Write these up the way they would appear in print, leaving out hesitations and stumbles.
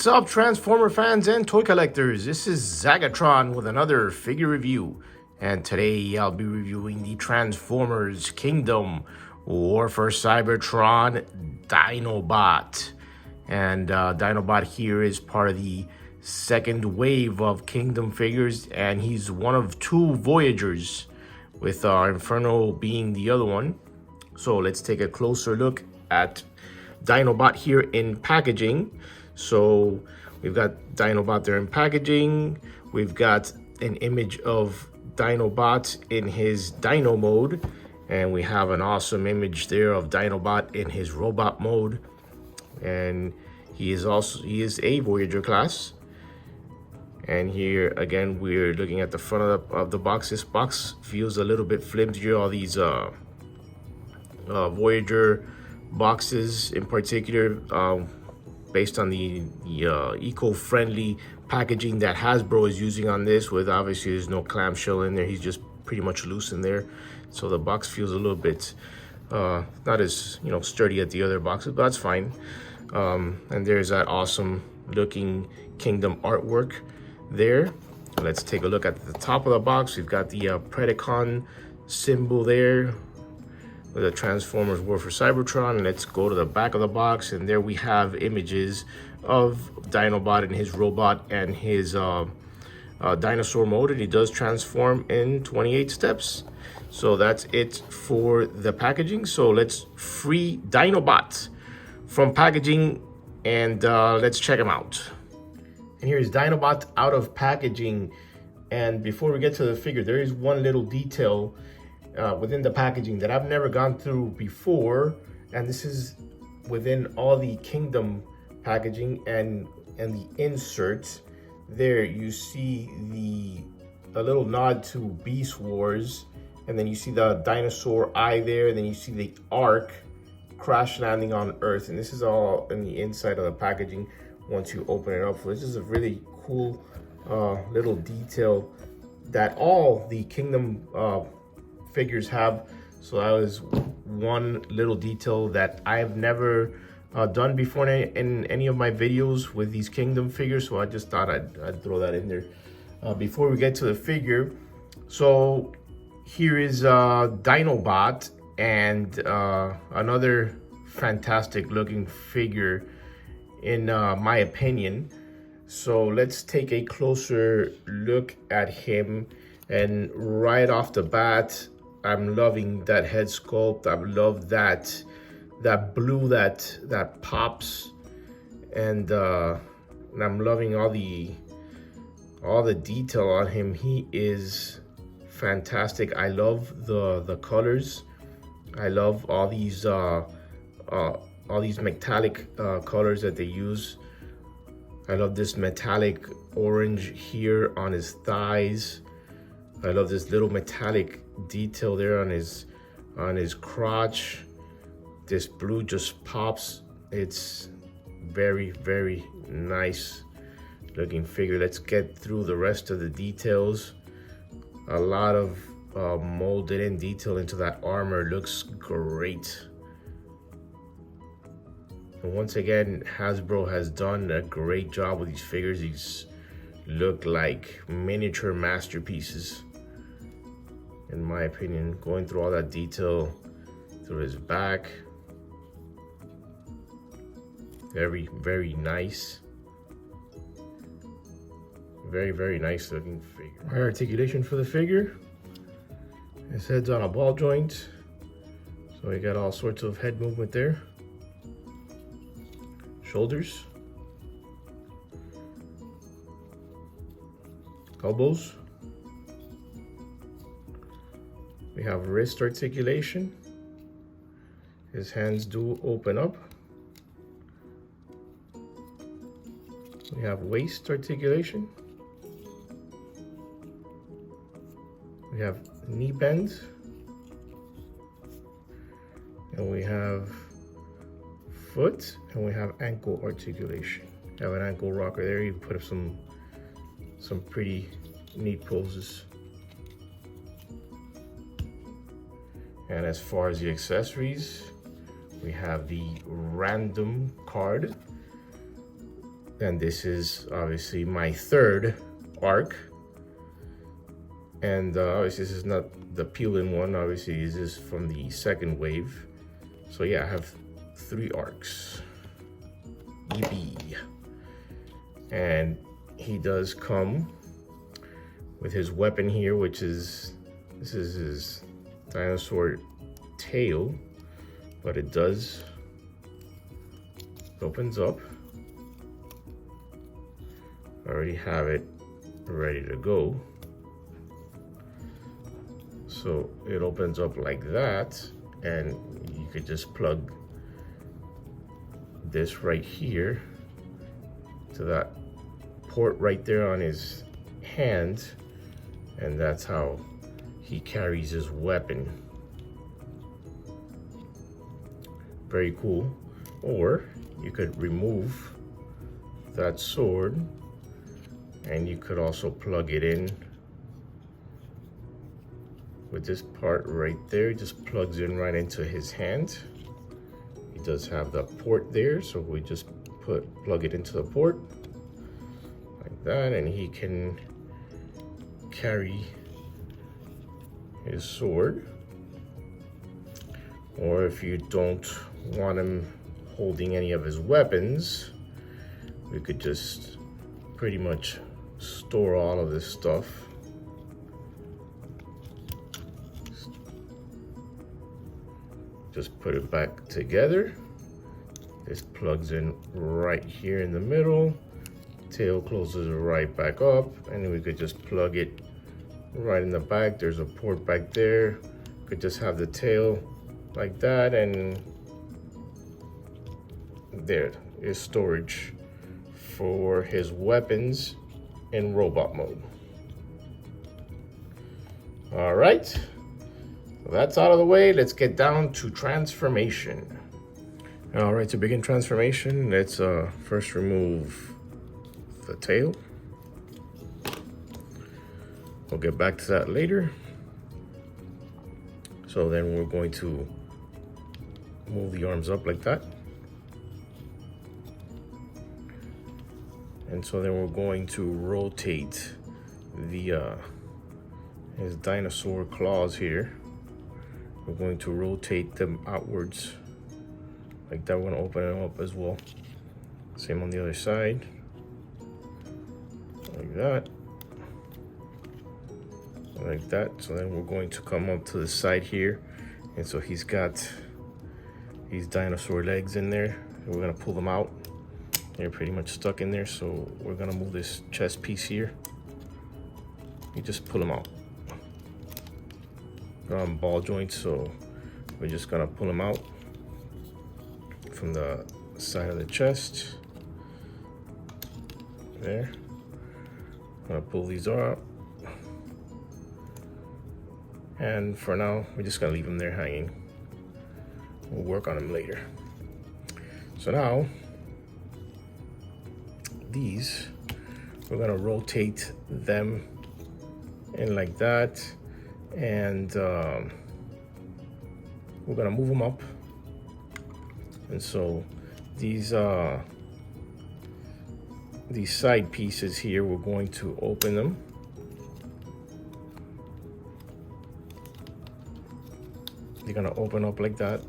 What's up, Transformer fans and toy collectors? This is Zagatron with another figure review. And today I'll be reviewing the Transformers Kingdom War for Cybertron Dinobot. And Dinobot here is part of the second wave of Kingdom figures, and he's one of two Voyagers, with Inferno being the other one. So let's take a closer look at Dinobot here in packaging. So we've got Dinobot there in packaging. We've got an image of Dinobot in his Dino mode, and we have an awesome image there of Dinobot in his robot mode. And he is a Voyager class. And here again we're looking at the front of the box. This box feels a little bit flimsier. All these Voyager boxes in particular, based on the eco-friendly packaging that Hasbro is using on this, with obviously there's no clamshell in there. He's just pretty much loose in there, so the box feels a little bit not as sturdy as the other boxes, but that's fine. And there's that awesome looking Kingdom artwork there. Let's take a look at the top of the box. We've got the Predacon symbol there with the Transformers War for Cybertron. Let's go to the back of the box, and there we have images of Dinobot and his robot and his dinosaur mode, and he does transform in 28 steps. So that's it for the packaging. So let's free Dinobot from packaging, and let's check him out. And here's Dinobot out of packaging. And before we get to the figure, there is one little detail within the packaging that I've never gone through before, and this is within all the Kingdom packaging and the insert. There you see a little nod to Beast Wars, and then you see the dinosaur eye there, and then you see the Ark crash landing on Earth, and this is all in the inside of the packaging once you open it up. So this is a really cool little detail that all the Kingdom figures have. So that was one little detail that I've never done before in any of my videos with these Kingdom figures, so I just thought I'd throw that in there before we get to the figure. So here is Dinobot, and another fantastic looking figure in my opinion. So let's take a closer look at him, and right off the bat, I'm loving that head sculpt. I love that blue that pops, and I'm loving all the detail on him. He is fantastic. I love the colors. I love all these metallic colors that they use. I love this metallic orange here on his thighs. I love this little metallic detail there on his crotch. This blue just pops. It's very, very nice looking figure. Let's get through the rest of the details. A lot of molded in detail into that armor. Looks great. And once again, Hasbro has done a great job with these figures. These look like miniature masterpieces, in my opinion. Going through all that detail through his back. Very, very nice. Very, very nice looking figure. My articulation for the figure. His head's on a ball joint, so we got all sorts of head movement there. Shoulders. Elbows. We have wrist articulation. His hands do open up. We have waist articulation. We have knee bend. And we have foot, and we have ankle articulation. We have an ankle rocker there. You put up some pretty neat poses. And as far as the accessories, we have the random card And this is obviously my third arc. And obviously this is not the peeling one. Obviously this is from the second wave. So yeah, I have 3 arcs. Yippee. And he does come with his weapon here, which is, this is his dinosaur tail, but it opens up. I already have it ready to go. So it opens up like that, and you could just plug this right here to that port right there on his hand, and that's how he carries his weapon. Very cool. Or you could remove that sword, and you could also plug it in with this part right there. It just plugs in right into his hand. He does have the port there, so we just plug it into the port like that, and he can carry his sword. Or if you don't want him holding any of his weapons, we could just pretty much store all of this stuff. Just put it back together. This plugs in right here in the middle. Tail closes right back up, and we could just plug it right in the back. There's a port back there. Could just have the tail like that, and there is storage for his weapons in robot mode. All right, so that's out of the way. Let's get down to transformation. All right, to begin transformation, let's first remove the tail. We'll get back to that later. So then we're going to move the arms up like that. And so then we're going to rotate the his dinosaur claws here. We're going to rotate them outwards like that. We're going to open them up as well. Same on the other side, like that, like that. So then we're going to come up to the side here, and so he's got these dinosaur legs in there. We're going to pull them out. They're pretty much stuck in there, so we're going to move this chest piece here. You just pull them out. They're on ball joints, so we're just going to pull them out from the side of the chest. There. I'm going to pull these out. And for now, we're just going to leave them there hanging. We'll work on them later. So now, these, we're going to rotate them in like that, and we're going to move them up. And so these side pieces here, we're going to open them. They're going to open up like that.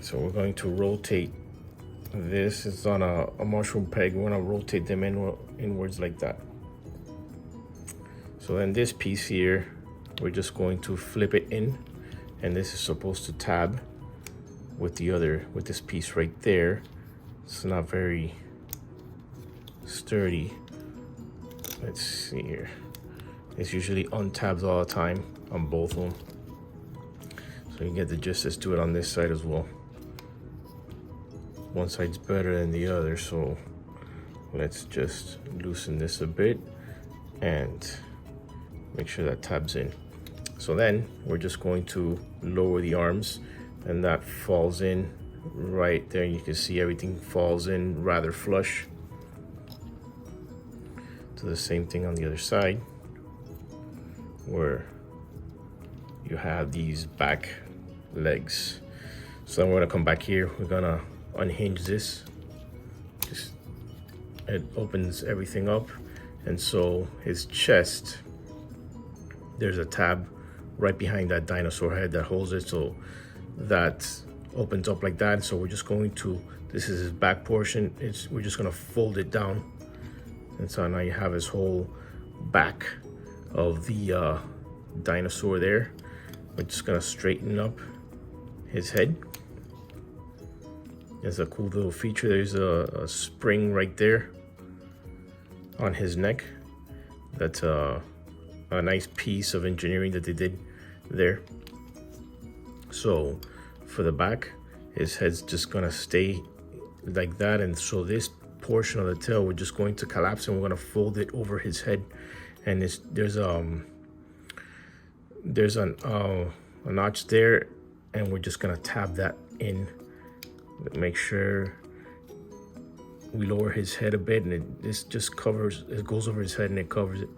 So we're going to rotate this. It's on a mushroom peg. We're going to rotate them inwards like that. So then this piece here, we're just going to flip it in, and this is supposed to tab with this piece right there. It's not very sturdy. Let's see here. It's usually untabs all the time on both of them. So you get the gist. Let's do it on this side as well. One side's better than the other, so let's just loosen this a bit and make sure that tabs in. So then we're just going to lower the arms, and that falls in right there. You can see everything falls in rather flush. Do the same thing on the other side, where you have these back legs. So then we're gonna come back here, we're gonna unhinge this. Just, it opens everything up. And so his chest, there's a tab right behind that dinosaur head that holds it. So that opens up like that. So we're just going to, this is his back portion. We're just gonna fold it down. And so now you have his whole back of the dinosaur there. We're just gonna straighten up his head. There's a cool little feature. There's a spring right there on his neck. That's a nice piece of engineering that they did there. So for the back, his head's just gonna stay like that. And so this portion of the tail, we're just going to collapse and we're gonna fold it over his head. And there's a notch there, and we're just gonna tab that in. Make sure we lower his head a bit, and this just covers, it goes over his head and it covers it.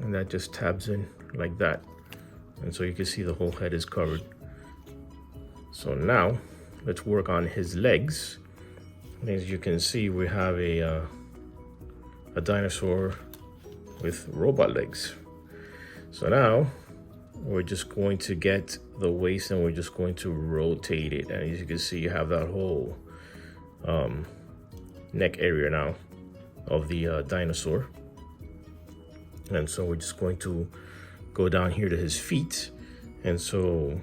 And that just tabs in like that. And so you can see the whole head is covered. So now let's work on his legs. And as you can see, we have a dinosaur with robot legs. So now we're just going to get the waist and we're just going to rotate it. And as you can see, you have that whole neck area now of the dinosaur. And so we're just going to go down here to his feet. And so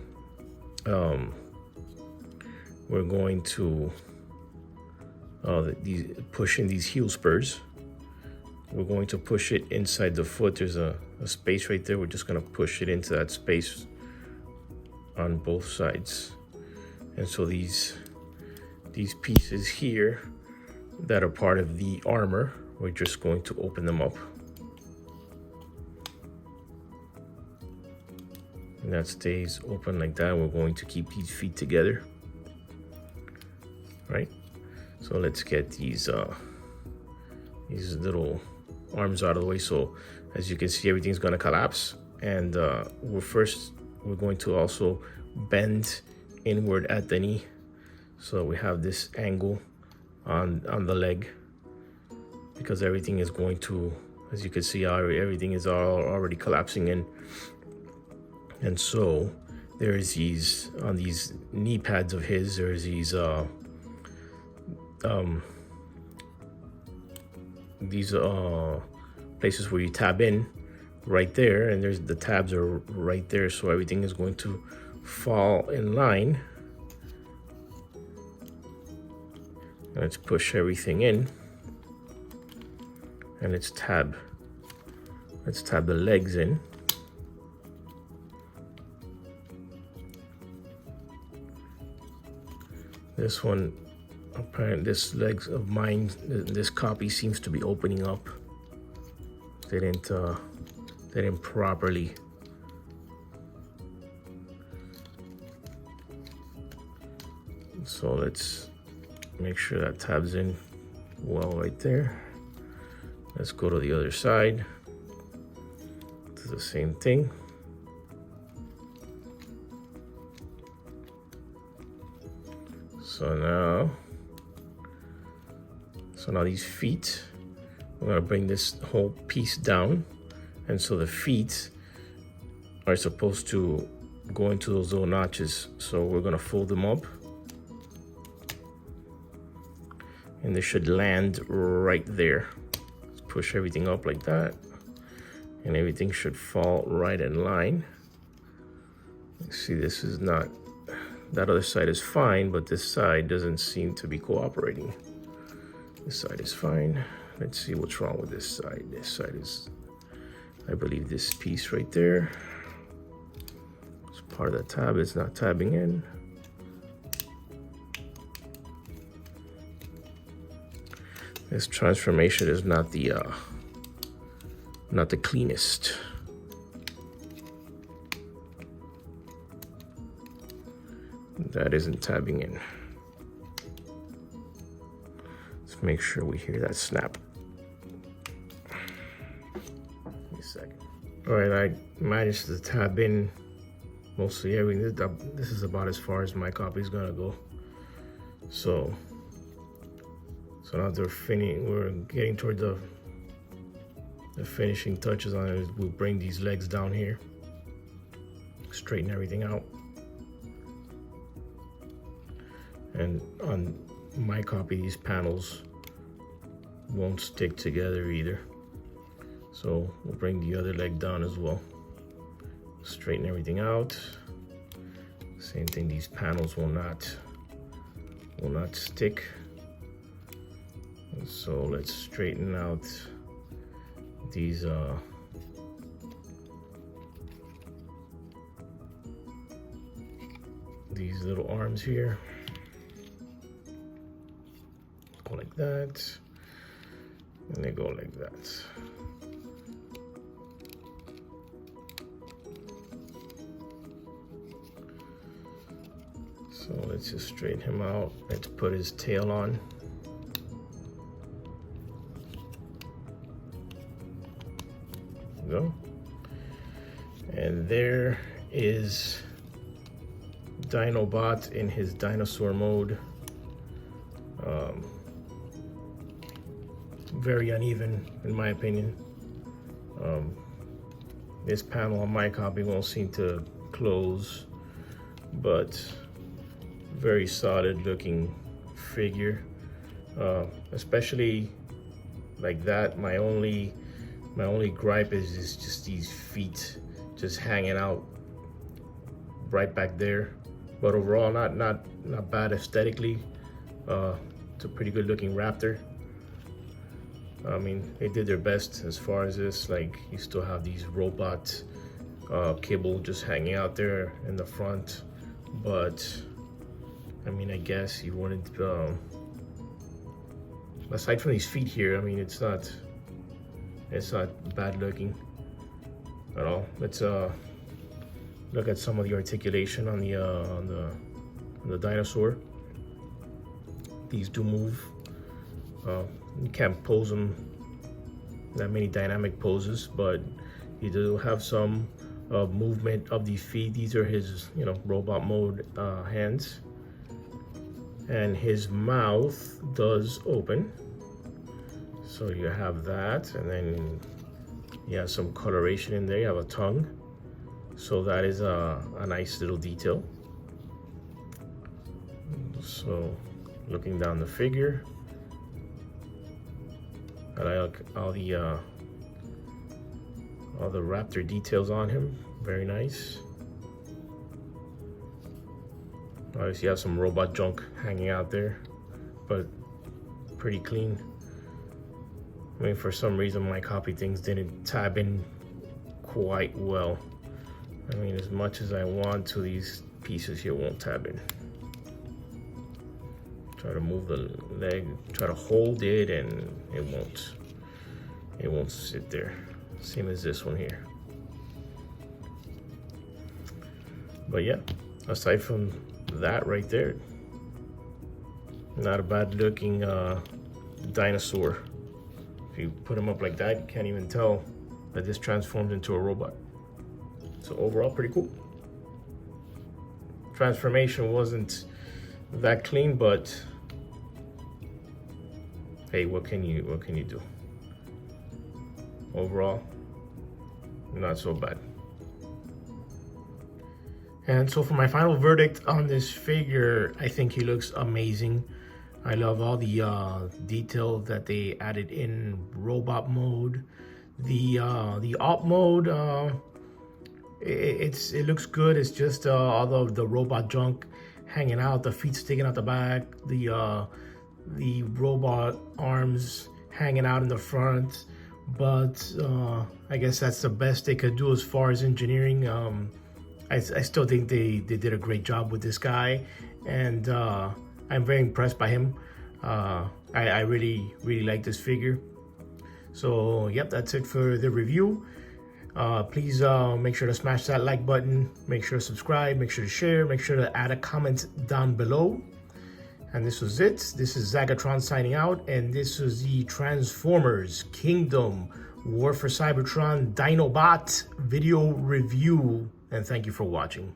we're going to push in these heel spurs. We're going to push it inside the foot. There's a space right there. We're just gonna push it into that space on both sides. And so these pieces here that are part of the armor, we're just going to open them up. And that stays open like that. We're going to keep these feet together, right? So let's get these little arms out of the way. So as you can see, everything's gonna collapse. And we're going to also bend inward at the knee. So we have this angle on the leg, because everything is going to, as you can see, everything is already collapsing in. And so there's these, on these knee pads of his, there's these places where you tab in right there, and there's the tabs are right there, so everything is going to fall in line. Let's push everything in, and let's tab the legs in. This one, apparently this legs of mine, this copy seems to be opening up. They didn't properly so let's make sure that tabs in well right there. Let's go to the other side, do the same thing. So now these feet, we're gonna bring this whole piece down. And so the feet are supposed to go into those little notches. So we're gonna fold them up. And they should land right there. Let's push everything up like that. And everything should fall right in line. See, this is not, that other side is fine, but this side doesn't seem to be cooperating. This side is fine. Let's see what's wrong with this side. This side is, I believe this piece right there. It's part of the tab, it's not tabbing in. This transformation is not the cleanest. That isn't tabbing in. Let's make sure we hear that snap. Give me a second. All right, I managed to tab in mostly everything. This is about as far as my copy is gonna go. So now we're getting toward the finishing touches on it. We'll bring these legs down here, straighten everything out. And on my copy, these panels won't stick together either. So we'll bring the other leg down as well. Straighten everything out. Same thing, these panels will not stick. So let's straighten out these little arms here. Go like that, and they go like that. So let's just straighten him out. Let's put his tail on. Go. And there is Dinobot in his dinosaur mode. Very uneven in my opinion. This panel on my copy won't seem to close, but very solid looking figure. Especially like that. My only gripe is just these feet just hanging out right back there. But overall, not bad aesthetically. It's a pretty good looking raptor. I mean, they did their best as far as this. Like, you still have these robot kibble just hanging out there in the front. But I mean, I guess you wouldn't. Aside from these feet here, I mean, it's not bad looking at all. Let's look at some of the articulation on the dinosaur. These do move. You can't pose them that many dynamic poses, but you do have some movement of the feet. These are his, robot mode hands, and his mouth does open. So you have that, and then you have some coloration in there. You have a tongue, so that is a nice little detail. So looking down the figure, I like all the raptor details on him. Very nice. Obviously you have some robot junk hanging out there, but pretty clean. I mean, for some reason my copy things didn't tab in quite well. I mean, as much as I want to, these pieces here won't tab in. Try to move the leg, try to hold it, and it won't sit there. Same as this one here. But yeah, aside from that right there, not a bad looking dinosaur. If you put him up like that, you can't even tell that this transformed into a robot. So overall, pretty cool. Transformation wasn't that clean, but hey, what can you do? Overall, not so bad. And so for my final verdict on this figure, I think he looks amazing. I love all the detail that they added in robot mode. The alt mode, it looks good. It's just all of the robot junk hanging out, the feet sticking out the back, the robot arms hanging out in the front. But I guess that's the best they could do as far as engineering. I still think they did a great job with this guy, and I'm very impressed by him. I really like this figure. So yep, that's it for the review. Please make sure to smash that like button, make sure to subscribe, make sure to share, make sure to add a comment down below. And this was it. This is Zagatron signing out, and this was the Transformers Kingdom War for Cybertron Dinobot video review, and thank you for watching.